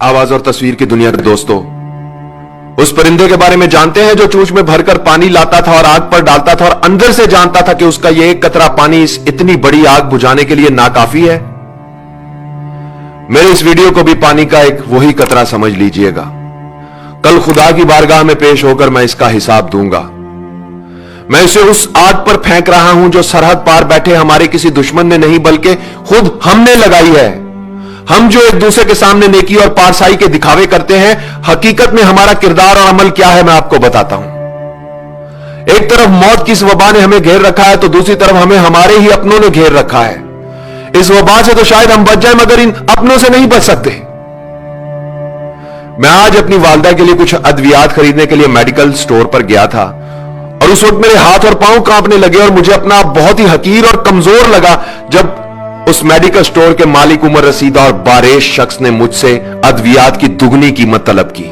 आवाज और तस्वीर की दुनिया के दोस्तों, उस परिंदे के बारे में जानते हैं जो चोंच में भरकर पानी लाता था और आग पर डालता था और अंदर से जानता था कि उसका यह एक कतरा पानी इस इतनी बड़ी आग बुझाने के लिए नाकाफी है। मेरे इस वीडियो को भी पानी का एक वही कतरा समझ लीजिएगा। कल खुदा की बारगाह में पेश होकर मैं इसका हिसाब दूंगा। मैं इसे उस आग पर फेंक रहा हूं जो सरहद पार बैठे हमारे किसी दुश्मन ने नहीं बल्कि खुद हमने लगाई है। हम जो एक दूसरे के सामने नेकी और पारसाई के दिखावे करते हैं, हकीकत में हमारा किरदार और अमल क्या है मैं आपको बताता हूं। एक तरफ मौत की इस वबा ने हमें घेर रखा है तो दूसरी तरफ हमें हमारे ही अपनों ने घेर रखा है। इस वबा से तो शायद हम बच जाएं मगर इन अपनों से नहीं बच सकते। मैं आज अपनी वालदा के लिए कुछ अद्वियात खरीदने के लिए मेडिकल स्टोर पर गया था और उस वक्त मेरे हाथ और पांव कांपने लगे और मुझे अपना बहुत ही हकीर और कमजोर लगा जब उस मेडिकल स्टोर के मालिक उमर रसीदा और बारेश शख्स ने मुझसे अद्वियात की दुगनी कीमत तलब की।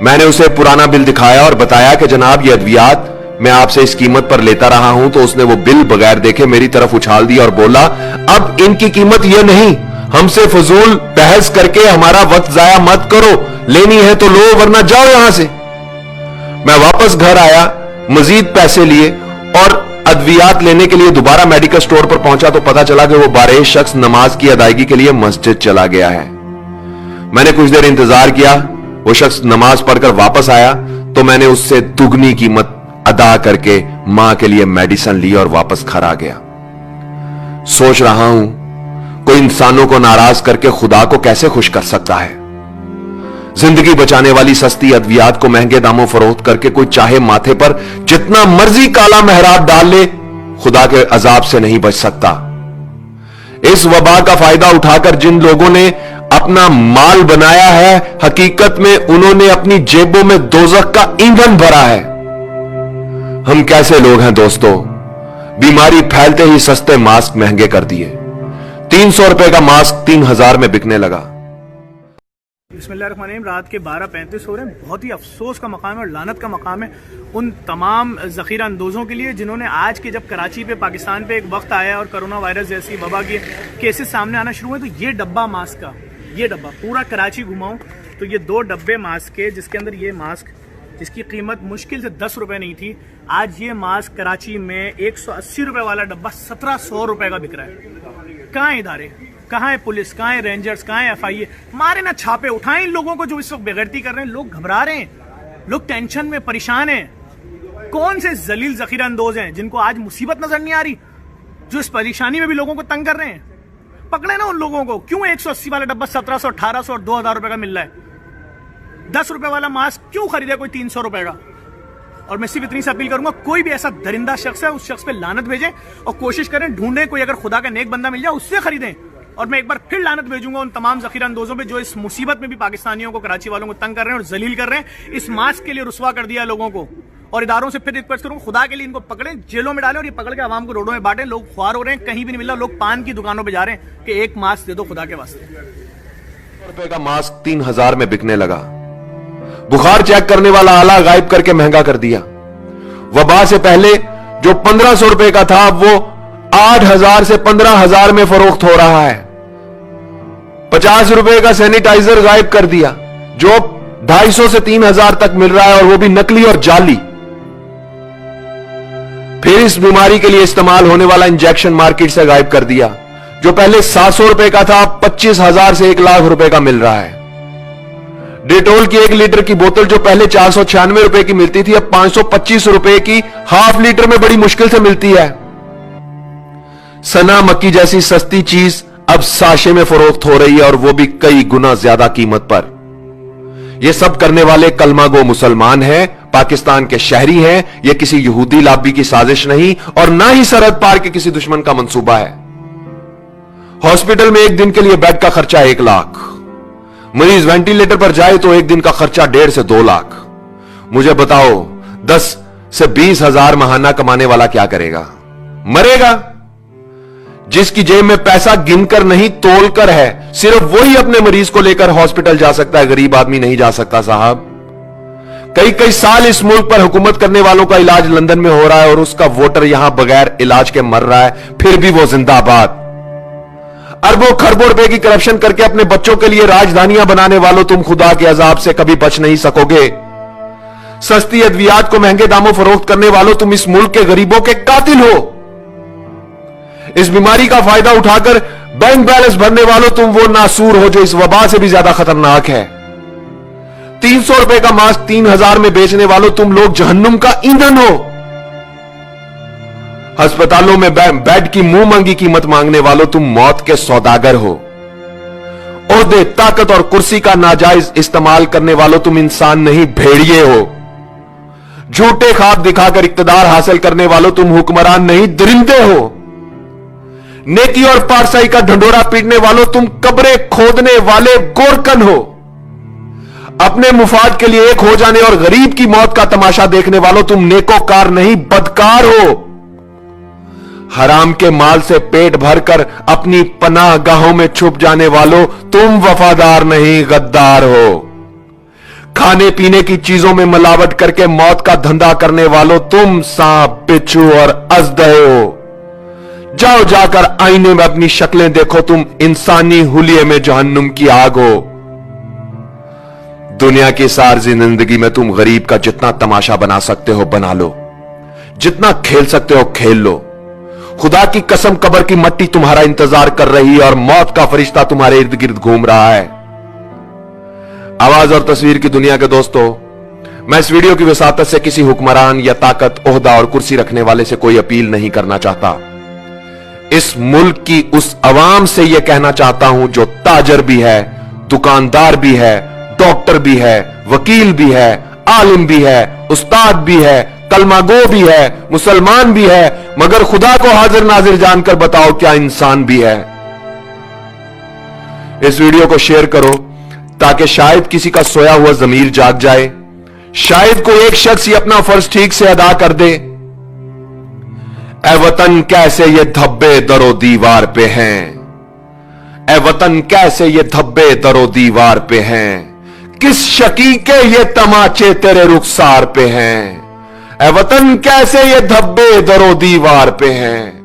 मैंने उसे पुराना बिल दिखाया और बताया कि जनाब ये अद्वियात मैं आपसे इस कीमत पर लेता रहा हूं। तो उसने वो बिल बगैर देखे मेरी तरफ उछाल दिया और बोला, अब इनकी कीमत ये नहीं, हमसे फजूल बहस करके हमारा वक्त जाया मत करो, लेनी है तो लो वरना जाओ यहां से। मैं वापस घर आया, मजीद पैसे लिए और अद्वियात लेने के लिए दोबारा मेडिकल स्टोर पर पहुंचा तो पता चला कि वो बारेश शख्स नमाज की अदायगी के लिए मस्जिद चला गया है। मैंने कुछ देर इंतजार किया, वो शख्स नमाज पढ़कर वापस आया तो मैंने उससे दुगनी कीमत अदा करके मां के लिए मेडिसिन ली और वापस घर आ गया। सोच रहा हूं कोई इंसानों को नाराज करके खुदा को कैसे खुश कर सकता है। जिंदगी बचाने वाली सस्ती अद्वियात को महंगे दामों फरोख्त करके कोई चाहे माथे पर जितना मर्जी काला मेहराब डाल ले, खुदा के अजाब से नहीं बच सकता। इस वबा का फायदा उठाकर जिन लोगों ने अपना माल बनाया है, हकीकत में उन्होंने अपनी जेबों में दोजख का ईंधन भरा है। हम कैसे लोग हैं दोस्तों, बीमारी फैलते ही सस्ते मास्क महंगे कर दिए। 300 रुपए का मास्क 3000 में बिकने लगा। बिस्मिल्लाहिर्रहमानिर्रहीम। रात के 12:35 हो रहे हैं। बहुत ही अफसोस का मकाम है और लानत का मकाम है उन तमाम ज़ख़ीरा अंदोज़ों के लिए जिन्होंने आज के जब कराची पे पाकिस्तान पे एक वक्त आया और कोरोना वायरस जैसी वबा के केसेस सामने आना शुरू हुए तो ये डब्बा मास्क का, ये डब्बा पूरा कराची घुमाऊं तो ये 2 डब्बे मास्क के, जिसके अंदर ये मास्क जिसकी कीमत मुश्किल से 10 रुपए नहीं थी, आज ये मास्क कराची में 180 रुपए वाला डब्बा 1700 रुपए का बिक रहा है। कहाँ इदारे, कहाँ है पुलिस, कहाँ है रेंजर्स, कहाँ है FIA? मारे ना छापे, उठाएं इन लोगों को जो इस वक्त बेगैरती कर रहे हैं। लोग घबरा रहे हैं, लोग टेंशन में परेशान हैं। कौन से जलील ज़ख़ीरा अंदोज हैं जिनको आज मुसीबत नजर नहीं आ रही, जो इस परेशानी में भी लोगों को तंग कर रहे हैं? पकड़े ना उन लोगों को। क्यों 180 वाला डब्बा 1700, 1800 और 2000 रुपए का मिल रहा है? 10 रुपए वाला मास्क क्यों खरीदे कोई 300 रुपए का? और मैं सिर्फ इतनी सी अपील करूंगा, कोई भी ऐसा दरिंदा शख्स है उस शख्स पे लानत भेजें और कोशिश करें ढूंढें कोई अगर खुदा का नेक बंदा मिल जाए उससे खरीदें। और मैं एक बार फिर लानत भेजूंगा उन तमाम ज़ख़ीरा अंदोजों पे जो इस मुसीबत में भी पाकिस्तानियों को, कराची वालों को तंग कर रहे हैं और जलील कर रहे हैं। इस मास्क के लिए रुसवा कर दिया लोगों को। और इदारों से फिर रिक्वेस्ट करूंगा, खुदा के लिए इनको पकड़ें, जेलों में डालें और ये पकड़ के आवाम को रोडों में बांटें। लोग ख्वार हो रहे हैं, कहीं भी नहीं मिल रहा। लोग पान की दुकानों पर जा रहे हैं कि एक मास्क दे दो खुदा के वास्ते। रुपए का मास्क 3000 में बिकने लगा। बुखार चेक करने वाला आला गायब करके महंगा कर दिया। वबा से पहले जो 1500 रुपए का था वो 8000 से 15000 में फरोख्त हो रहा है। 50 रुपए का सैनिटाइजर गायब कर दिया जो 250 से 3000 तक मिल रहा है और वो भी नकली और जाली। फिर इस बीमारी के लिए इस्तेमाल होने वाला इंजेक्शन मार्केट से गायब कर दिया जो पहले 700 रुपए का था, 25,000 से 1 लाख रुपए का मिल रहा है। डेटोल की 1 लीटर की बोतल जो पहले 496 रुपए की मिलती थी अब 525 रुपए की हाफ लीटर में बड़ी मुश्किल से मिलती है। सना मक्की जैसी सस्ती चीज अब साशे में फरोख्त हो रही है और वो भी कई गुना ज्यादा कीमत पर। ये सब करने वाले कलमा गो मुसलमान हैं, पाकिस्तान के शहरी हैं। यह किसी यहूदी लाबी की साजिश नहीं और ना ही सरहद पार के किसी दुश्मन का मंसूबा है। हॉस्पिटल में एक दिन के लिए बेड का खर्चा 1 लाख, मरीज वेंटिलेटर पर जाए तो एक दिन का खर्चा 1.5 से 2 लाख। मुझे बताओ 10 से 20 हजार महाना कमाने वाला क्या करेगा? मरेगा। जिसकी जेब में पैसा गिनकर नहीं तोलकर है, सिर्फ वही अपने मरीज को लेकर हॉस्पिटल जा सकता है, गरीब आदमी नहीं जा सकता साहब। कई कई साल इस मुल्क पर हुकूमत करने वालों का इलाज लंदन में हो रहा है और उसका वोटर यहां बगैर इलाज के मर रहा है, फिर भी वो जिंदाबाद। अरबों खरबों रुपए की करप्शन करके अपने बच्चों के लिए राजधानियां बनाने वालों, तुम खुदा के अजाब से कभी बच नहीं सकोगे। सस्ती अद्वियात को महंगे दामों फरोख्त करने वालों, तुम इस मुल्क के गरीबों के कातिल हो। इस बीमारी का फायदा उठाकर बैंक बैलेंस भरने वालों, तुम वो नासूर हो जो इस वबा से भी ज्यादा खतरनाक है। 300 रुपए का मास्क 3000 में बेचने वालों, तुम लोग जहन्नुम का ईंधन हो। अस्पतालों में बेड की मुंह मांगी कीमत मांगने वालों, तुम मौत के सौदागर हो। ओहदे, ताकत और कुर्सी का नाजायज इस्तेमाल करने वालों, तुम इंसान नहीं भेड़िए हो। झूठे ख्वाब दिखाकर इक्तदार हासिल करने वालों, तुम हुक्मरान नहीं दरिंदे हो। नेकी और पारसाई का ढंडोरा पीटने वालों, तुम कब्रें खोदने वाले गोरकन हो। अपने मुफाद के लिए एक हो जाने और गरीब की मौत का तमाशा देखने वालों, तुम नेकोकार नहीं बदकार हो। हराम के माल से पेट भरकर अपनी पनाह गाहों में छुप जाने वालों, तुम वफादार नहीं गद्दार हो। खाने पीने की चीजों में मिलावट करके मौत का धंधा करने वालों, तुम सांप, बिच्छू और अजदह हो। जाओ जाकर आईने में अपनी शक्लें देखो, तुम इंसानी हुलिये में जहन्नुम की आग हो। दुनिया की सारी जिंदगी में तुम गरीब का जितना तमाशा बना सकते हो बना लो, जितना खेल सकते हो खेल लो। खुदा की कसम, कब्र की मट्टी तुम्हारा इंतजार कर रही है और मौत का फरिश्ता तुम्हारे इर्द गिर्द घूम रहा है। आवाज और तस्वीर की दुनिया के दोस्तों, मैं इस वीडियो की वसातत से किसी हुक्मरान या ताकत, ओहदा और कुर्सी रखने वाले से कोई अपील नहीं करना चाहता। इस मुल्क की उस अवाम से यह कहना चाहता हूं जो ताजर भी है, दुकानदार भी है, डॉक्टर भी है, वकील भी है, आलिम भी है, उस्ताद भी है, कलमागो भी है, मुसलमान भी है, मगर खुदा को हाजिर नाजिर जानकर बताओ क्या इंसान भी है। इस वीडियो को शेयर करो ताकि शायद किसी का सोया हुआ जमीर जाग जाए, शायद कोई एक शख्स ही अपना फर्ज ठीक से अदा कर दे। ए वतन कैसे ये धब्बे दरो दीवार पे हैं, ए वतन कैसे ये धब्बे दरो दीवार पे हैं, किस शकी के ये तमाचे तेरे रुखसार पे हैं। ए वतन कैसे ये धब्बे दरो दीवार पे हैं।